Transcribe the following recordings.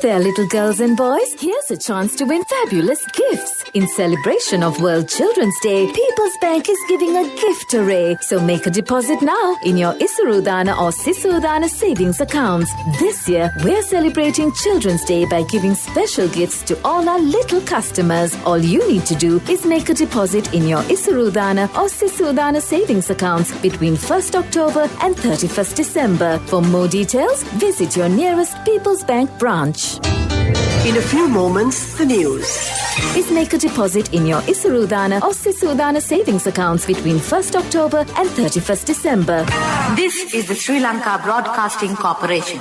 there, little girls and boys. Here's a chance to win fabulous gifts. In celebration of World Children's Day, People's Bank is giving a gift array. So make a deposit now in your Isarudana or Sisudana savings accounts. This year, we're celebrating Children's Day by giving special gifts to all our little customers. All you need to do is make a deposit in your Isarudana or Sisudana savings accounts between 1st October and 31st December. For more details, visit your nearest People's Bank branch. In a few moments, the news. Is make a deposit in your Isarudana or Sisudana savings accounts between 1st October and 31st December. This is the Sri Lanka Broadcasting Corporation.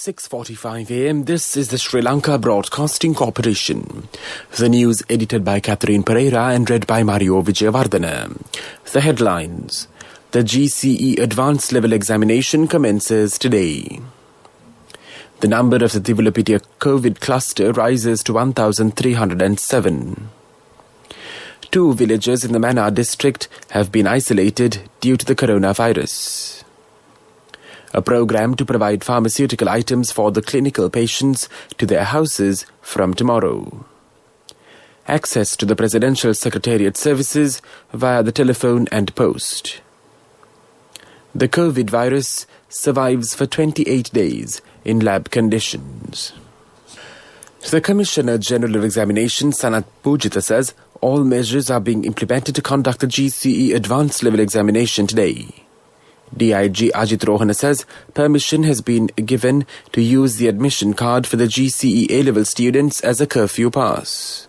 .45 a.m. This is the Sri Lanka Broadcasting Corporation. The news edited by Catherine Pereira and read by Mario Vijayavardhana. The headlines. The GCE Advanced Level Examination commences today. The number of the Tivulapitiya COVID cluster rises to 1,307. 2 villages in the Mannar district have been isolated due to the coronavirus. A program to provide pharmaceutical items for the clinical patients to their houses from tomorrow. Access to the Presidential Secretariat services via the telephone and post. The COVID virus survives for 28 days in lab conditions. The Commissioner General of Examination, Sanat Pujita, says all measures are being implemented to conduct the GCE Advanced Level Examination today. DIG Ajit Rohana says permission has been given to use the admission card for the GCE A-level students as a curfew pass.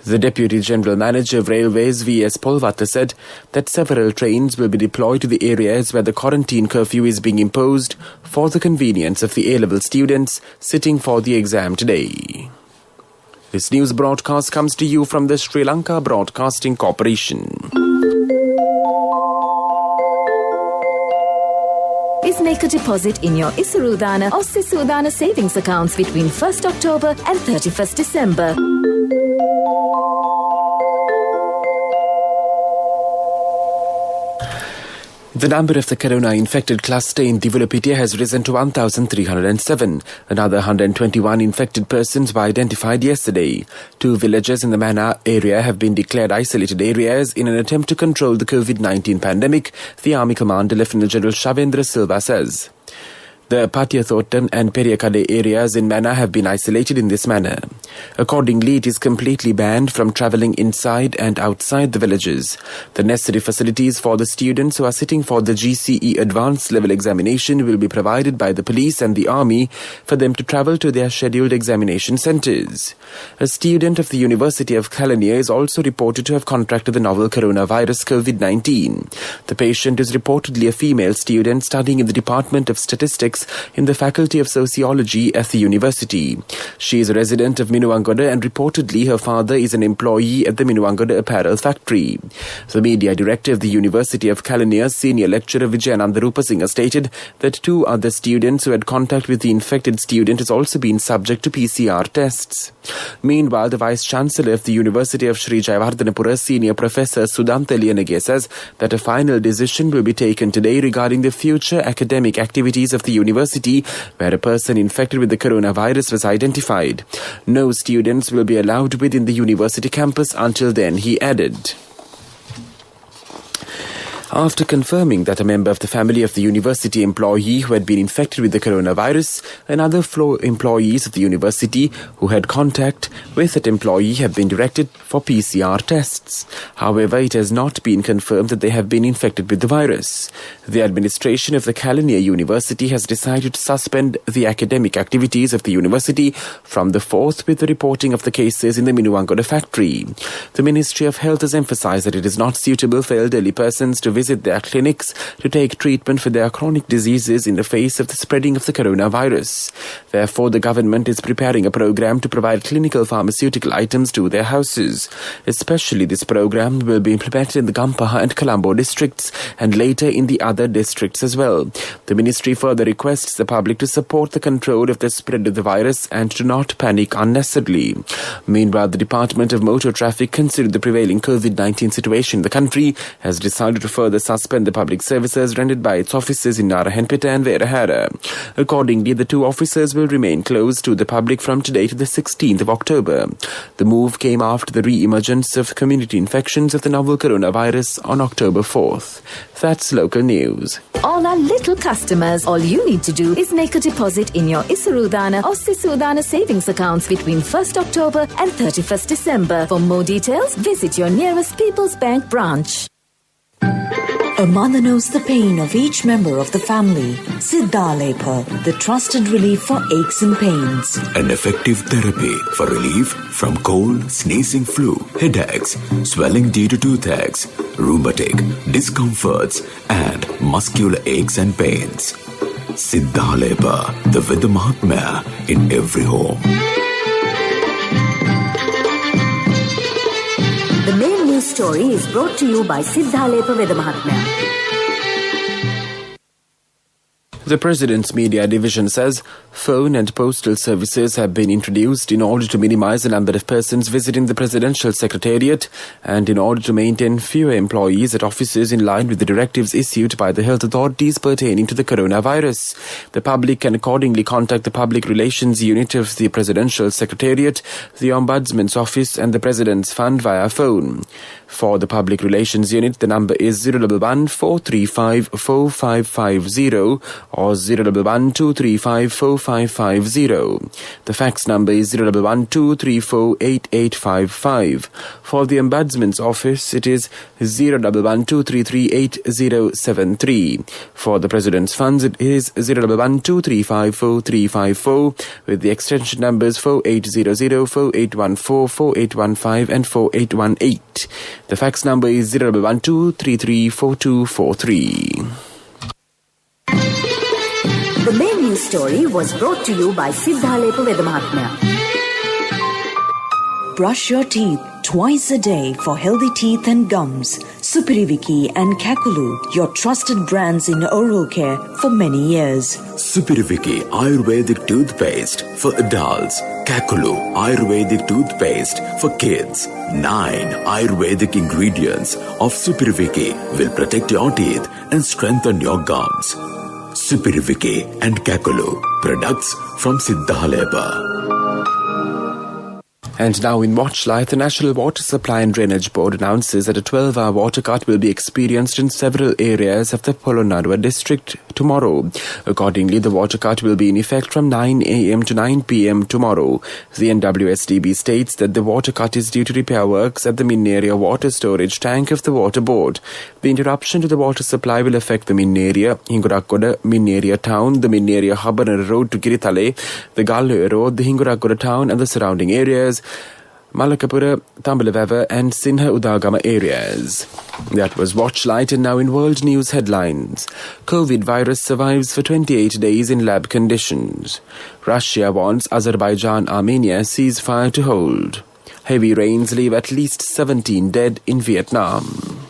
The Deputy General Manager of Railways, V.S. Polvatta, said that several trains will be deployed to the areas where the quarantine curfew is being imposed for the convenience of the A-level students sitting for the exam today. This news broadcast comes to you from the Sri Lanka Broadcasting Corporation. Is make a deposit in your Isarudana or Sisudana savings accounts between 1st October and 31st December. The number of the corona-infected cluster in Tivulapitiya has risen to 1,307. Another 121 infected persons were identified yesterday. 2 villages in the Mannar area have been declared isolated areas in an attempt to control the COVID-19 pandemic, the Army Commander Lieutenant General Shavendra Silva says. The Patiyathotan and Periyakade areas in Mannar have been isolated in this manner. Accordingly, it is completely banned from travelling inside and outside the villages. The necessary facilities for the students who are sitting for the GCE Advanced Level Examination will be provided by the police and the army for them to travel to their scheduled examination centres. A student of the University of Kelaniya is also reported to have contracted the novel coronavirus COVID-19. The patient is reportedly a female student studying in the Department of Statistics in the Faculty of Sociology at the university. She is a resident of Minuwangoda and reportedly her father is an employee at the Minuwangoda apparel factory. The media director of the University of Kelaniya, senior lecturer Vijayananda Rupasinghe, stated that 2 other students who had contact with the infected student has also been subject to PCR tests. Meanwhile, the Vice-Chancellor of the University of Sri Jayawardhanapura, Senior Professor Sudanta Liyanage, says that a final decision will be taken today regarding the future academic activities of the university where a person infected with the coronavirus was identified. No students will be allowed within the university campus until then, he added. After confirming that a member of the family of the university employee who had been infected with the coronavirus and other floor employees of the university who had contact with that employee have been directed for PCR tests. However, it has not been confirmed that they have been infected with the virus. The administration of the Kelaniya University has decided to suspend the academic activities of the university from the 4th with the reporting of the cases in the Minuwangoda factory. The Ministry of Health has emphasized that it is not suitable for elderly persons to visit their clinics to take treatment for their chronic diseases in the face of the spreading of the coronavirus. Therefore, the government is preparing a program to provide clinical pharmaceutical items to their houses. Especially this program will be implemented in the Gampaha and Colombo districts and later in the other districts as well. The ministry further requests the public to support the control of the spread of the virus and to not panic unnecessarily. Meanwhile, the Department of Motor Traffic, considering the prevailing COVID-19 situation in the country, has decided to further suspend the public services rendered by its offices in Narahenpeta and Verahara. Accordingly, the two offices will remain closed to the public from today to the 16th of October. The move came after the re-emergence of community infections of the novel coronavirus on October 4th. That's local news. All our little customers, all you need to do is make a deposit in your Isarudana or Sisudana savings accounts between 1st October and 31st December. For more details, visit your nearest People's Bank branch. A mother knows the pain of each member of the family. Siddhalepa, the trusted relief for aches and pains. An effective therapy for relief from cold, sneezing, flu, headaches, swelling due to toothaches, rheumatic, discomforts, and muscular aches and pains. Siddhalepa, the Veda Mahatmya in every home. The main news story is brought to you by Siddhalepa Veda Mahatmya. The President's Media Division says phone and postal services have been introduced in order to minimize the number of persons visiting the Presidential Secretariat and in order to maintain fewer employees at offices in line with the directives issued by the health authorities pertaining to the coronavirus. The public can accordingly contact the Public Relations Unit of the Presidential Secretariat, the Ombudsman's Office and the President's Fund via phone. For the Public Relations Unit, the number is 011 435 4550 or 011 235 4550. The fax number is 011 234 8855. For the Ombudsman's Office, it is 011 233 8073. For the President's Funds, it is 011 235 4354 with the extension numbers 4800, 4814, 4815 and 4818. The fax number is 011 233 4243. The main news story was brought to you by Siddhalepa Veda Mahatmya. Brush your teeth twice a day for healthy teeth and gums. Supiriviki and Kakulu, your trusted brands in oral care for many years. Supiriviki Ayurvedic toothpaste for adults. Kakulu Ayurvedic toothpaste for kids. 9 Ayurvedic ingredients of Supiriviki will protect your teeth and strengthen your gums. Supiriviki and Kakulu, products from Siddhalepa. And now in Watchlight, the National Water Supply and Drainage Board announces that a 12-hour water cut will be experienced in several areas of the Polonnaruwa district tomorrow. Accordingly, the water cut will be in effect from 9 a.m. to 9 p.m. tomorrow. The NWSDB states that the water cut is due to repair works at the Minneria water storage tank of the Water Board. The interruption to the water supply will affect the Minneria, Hingurakoda, Minneria town, the Minneria Habanara road to Giritale, the Galloe road, the Hingurakoda town and the surrounding areas, Malakapura, Tambalavavu and Sinha Udagama areas. That was Watchlight, and now in world news headlines. COVID virus survives for 28 days in lab conditions. Russia wants Azerbaijan-Armenia ceasefire to hold. Heavy rains leave at least 17 dead in Vietnam.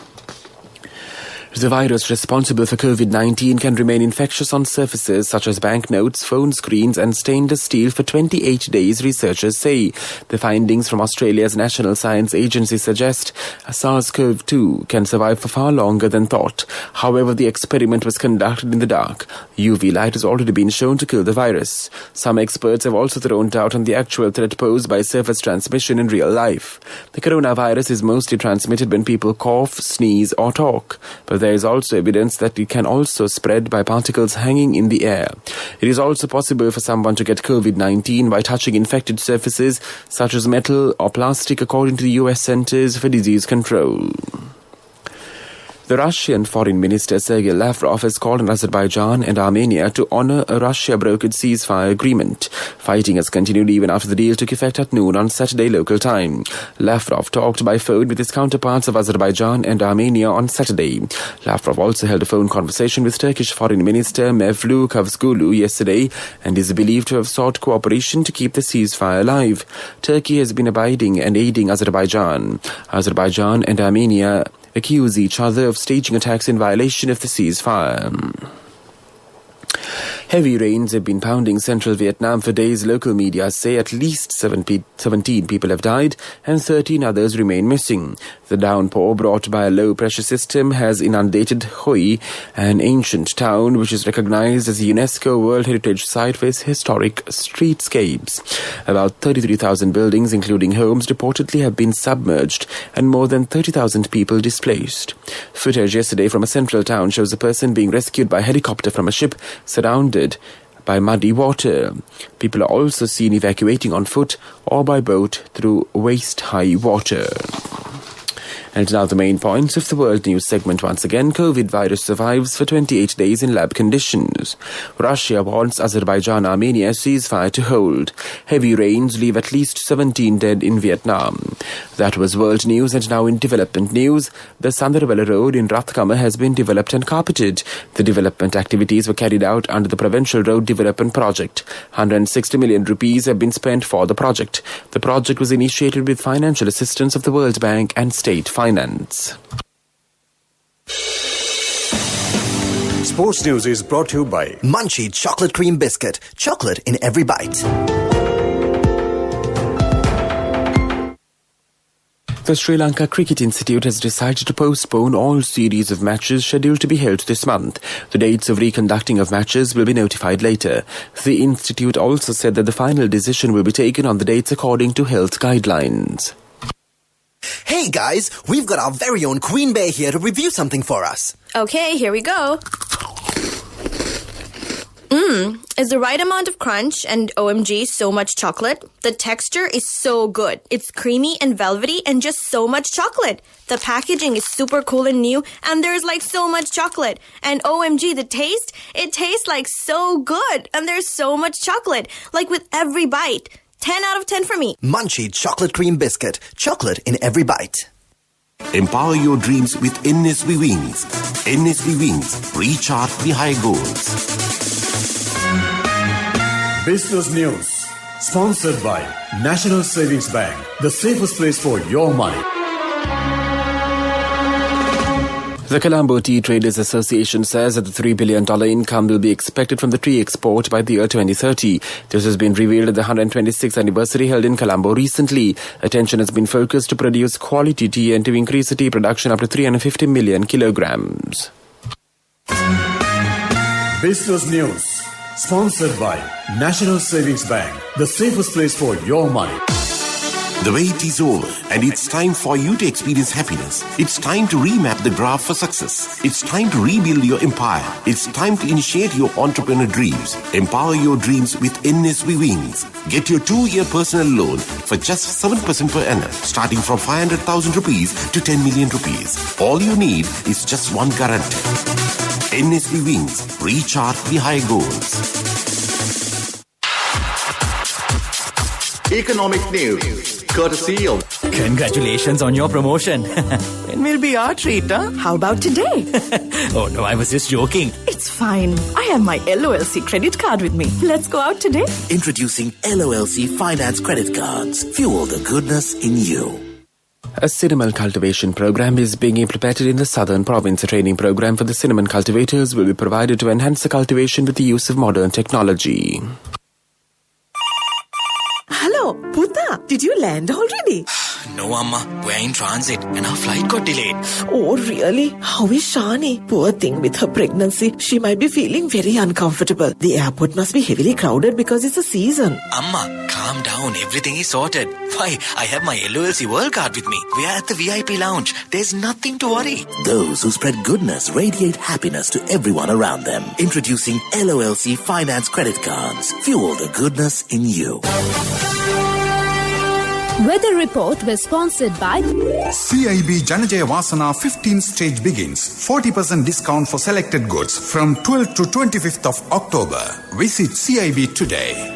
The virus responsible for COVID-19 can remain infectious on surfaces such as banknotes, phone screens and stainless steel for 28 days, researchers say. The findings from Australia's National Science Agency suggest SARS-CoV-2 can survive for far longer than thought. However, the experiment was conducted in the dark. UV light has already been shown to kill the virus. Some experts have also thrown doubt on the actual threat posed by surface transmission in real life. The coronavirus is mostly transmitted when people cough, sneeze or talk, but there is also evidence that it can also spread by particles hanging in the air. It is also possible for someone to get COVID-19 by touching infected surfaces such as metal or plastic, according to the US Centers for Disease Control. The Russian Foreign Minister Sergei Lavrov has called on Azerbaijan and Armenia to honor a Russia-brokered ceasefire agreement. Fighting has continued even after the deal took effect at noon on Saturday local time. Lavrov talked by phone with his counterparts of Azerbaijan and Armenia on Saturday. Lavrov also held a phone conversation with Turkish Foreign Minister Mevlut Cavusoglu yesterday and is believed to have sought cooperation to keep the ceasefire alive. Turkey has been abiding and aiding Azerbaijan. Azerbaijan and Armenia accuse each other of staging attacks in violation of the ceasefire. Heavy rains have been pounding central Vietnam for days. Local media say at least 17 people have died and 13 others remain missing. The downpour brought by a low-pressure system has inundated Hoi, an ancient town which is recognized as a UNESCO World Heritage Site for its historic streetscapes. About 33,000 buildings, including homes, reportedly have been submerged and more than 30,000 people displaced. Footage yesterday from a central town shows a person being rescued by helicopter from a ship surrounded by muddy water. People are also seen evacuating on foot or by boat through waist-high water. And now the main points of the World News segment once again. COVID virus survives for 28 days in lab conditions. Russia wants Azerbaijan-Armenia ceasefire to hold. Heavy rains leave at least 17 dead in Vietnam. That was World News, and now in development news. The Sandarabala Road in Rathkama has been developed and carpeted. The development activities were carried out under the Provincial Road Development Project. 160 million rupees have been spent for the project. The project was initiated with financial assistance of the World Bank and state finance. Sports News is brought to you by Munchie Chocolate Cream Biscuit. Chocolate in every bite. The Sri Lanka Cricket Institute has decided to postpone all series of matches scheduled to be held this month. The dates of reconducting of matches will be notified later. The institute also said that the final decision will be taken on the dates according to health guidelines. Hey guys, we've got our very own Queen Bear here to review something for us. Okay, here we go. It's the right amount of crunch and OMG, so much chocolate. The texture is so good. It's creamy and velvety and just so much chocolate. The packaging is super cool and new and there's like so much chocolate. And OMG, the taste, it tastes like so good and there's so much chocolate. Like with every bite. 10 out of 10 for me. Munchie Chocolate Cream Biscuit. Chocolate in every bite. Empower your dreams with NSB Wings. NSB Wings. Reach out the high goals. Business News. Sponsored by National Savings Bank. The safest place for your money. The Colombo Tea Traders Association says that the $3 billion income will be expected from the tea export by the year 2030. This has been revealed at the 126th anniversary held in Colombo recently. Attention has been focused to produce quality tea and to increase the tea production up to 350 million kilograms. Business News. Sponsored by National Savings Bank. The safest place for your money. The wait is over and it's time for you to experience happiness. It's time to remap the graph for success. It's time to rebuild your empire. It's time to initiate your entrepreneur dreams. Empower your dreams with NSB Wings. Get your 2-year personal loan for just 7% per annum, starting from 500,000 rupees to 10 million rupees. All you need is just one guarantee. NSB Wings. Reach out the high goals. Economic news, courtesy of... Congratulations on your promotion. It will be our treat, huh? How about today? Oh no, I was just joking. It's fine. I have my LOLC credit card with me. Let's go out today. Introducing LOLC Finance Credit Cards. Fuel the goodness in you. A cinnamon cultivation program is being implemented in the southern province. A training program for the cinnamon cultivators will be provided to enhance the cultivation with the use of modern technology. Hello, Puta, did you land already? No, Amma. We're in transit and our flight got delayed. Oh, really? How is Shani? Poor thing with her pregnancy. She might be feeling very uncomfortable. The airport must be heavily crowded because it's a season. Amma, calm down. Everything is sorted. Why, I have my LOLC World Card with me. We are at the VIP lounge. There's nothing to worry. Those who spread goodness radiate happiness to everyone around them. Introducing LOLC Finance Credit Cards. Fuel the goodness in you. Weather report was sponsored by CIB Janajaya Vasana 15th stage begins. 40% discount for selected goods from 12th to 25th of October. Visit CIB today.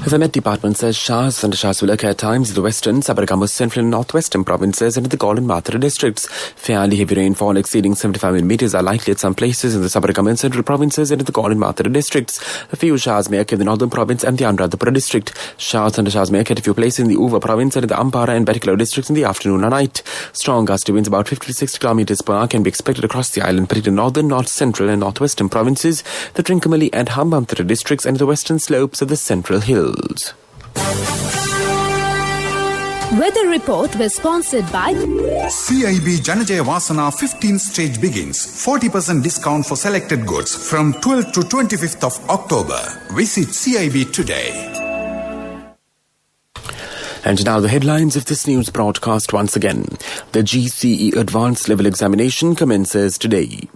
The Met Department says showers and showers will occur at times in the western, Sabaragamu's central and northwestern provinces and in the Galle and Mathura districts. Fairly heavy rainfall exceeding 75 millimeters are likely at some places in the Sabaragamu and central provinces and in the Galle and Mathura districts. A few showers may occur in the northern province and the Anuradhapura district. Showers and showers may occur at a few places in the Uva province and in the Ampara and Batticaloa districts in the afternoon or night. Strong gusty winds about 50 to 60 kilometers per hour can be expected across the island, particularly northern, north central and northwestern provinces, the Trincomalee and Hambantota districts and the western slopes of the central hills. Weather report was sponsored by CIB Janajaya Vasana 15th stage begins. 40% discount for selected goods from 12th to 25th of October. Visit CIB today. And now the headlines of this news broadcast once again. The GCE Advanced Level Examination commences today.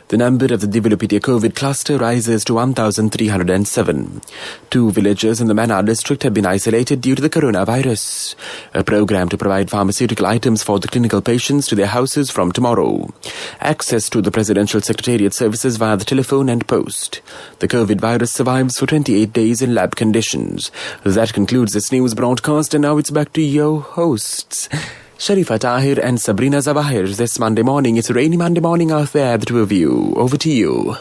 The number of the Divilopitiya COVID cluster rises to 1,307. 2 villagers in the Mannar district have been isolated due to the coronavirus. A program to provide pharmaceutical items for the clinical patients to their houses from tomorrow. Access to the Presidential Secretariat services via the telephone and post. The COVID virus survives for 28 days in lab conditions. That concludes this news broadcast, and now it's back to your hosts, Sharifa Tahir and Sabrina Zawahir. This Monday morning, it's a rainy Monday morning out there, the two of you. Over to you.